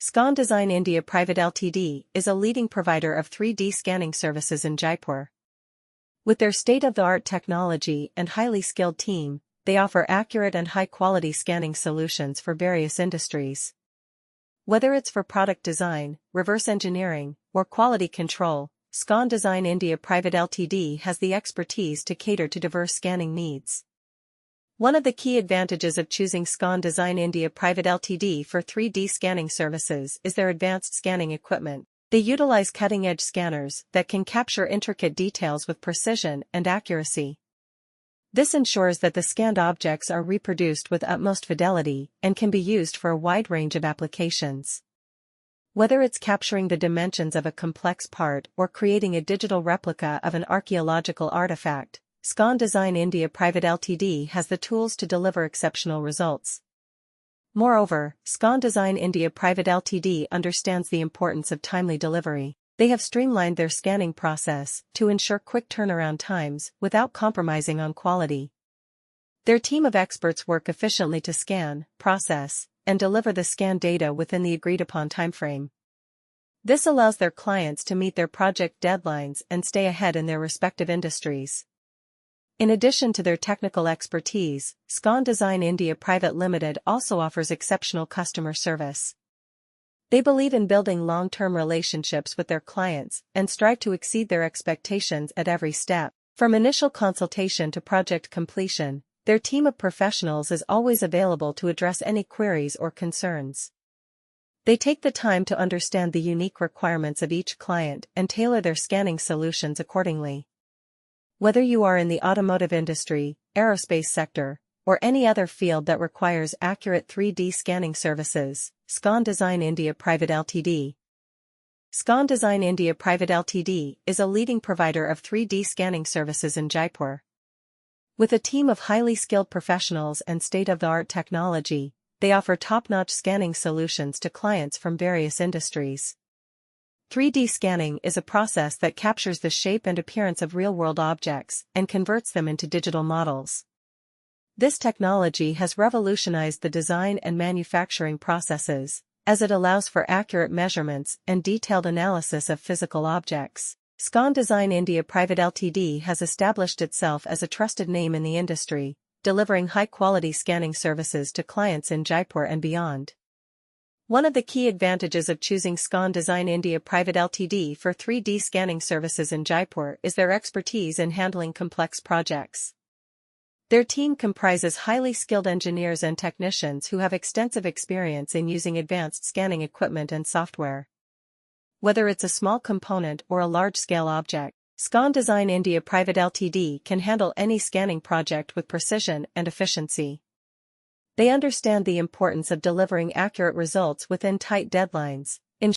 Scon Design India Private Ltd is a leading provider of 3D scanning services in Jaipur. With their state-of-the-art technology and highly skilled team, they offer accurate and high-quality scanning solutions for various industries. Whether it's for product design, reverse engineering, or quality control, Scon Design India Private Ltd has the expertise to cater to diverse scanning needs. One of the key advantages of choosing Scon Design India Private Ltd for 3D scanning services is their advanced scanning equipment. They utilize cutting-edge scanners that can capture intricate details with precision and accuracy. This ensures that the scanned objects are reproduced with utmost fidelity and can be used for a wide range of applications. Whether it's capturing the dimensions of a complex part or creating a digital replica of an archaeological artifact, Scon Design India Private Ltd has the tools to deliver exceptional results. Moreover, Scon Design India Private Ltd understands the importance of timely delivery. They have streamlined their scanning process to ensure quick turnaround times without compromising on quality. Their team of experts work efficiently to scan, process, and deliver the scanned data within the agreed-upon timeframe. This allows their clients to meet their project deadlines and stay ahead in their respective industries. In addition to their technical expertise, Scon Design India Private Limited also offers exceptional customer service. They believe in building long-term relationships with their clients and strive to exceed their expectations at every step. From initial consultation to project completion, their team of professionals is always available to address any queries or concerns. They take the time to understand the unique requirements of each client and tailor their scanning solutions accordingly. Whether you are in the automotive industry, aerospace sector, or any other field that requires accurate 3D scanning services, Scon Design India Private Ltd. Scon Design India Private Ltd is a leading provider of 3D scanning services in Jaipur. With a team of highly skilled professionals and state-of-the-art technology, they offer top-notch scanning solutions to clients from various industries. 3D scanning is a process that captures the shape and appearance of real-world objects and converts them into digital models. This technology has revolutionized the design and manufacturing processes, as it allows for accurate measurements and detailed analysis of physical objects. Scon Design India Private Ltd has established itself as a trusted name in the industry, delivering high-quality scanning services to clients in Jaipur and beyond. One of the key advantages of choosing Scon Design India Private Ltd for 3D scanning services in Jaipur is their expertise in handling complex projects. Their team comprises highly skilled engineers and technicians who have extensive experience in using advanced scanning equipment and software. Whether it's a small component or a large-scale object, Scon Design India Private Ltd can handle any scanning project with precision and efficiency. They understand the importance of delivering accurate results within tight deadlines,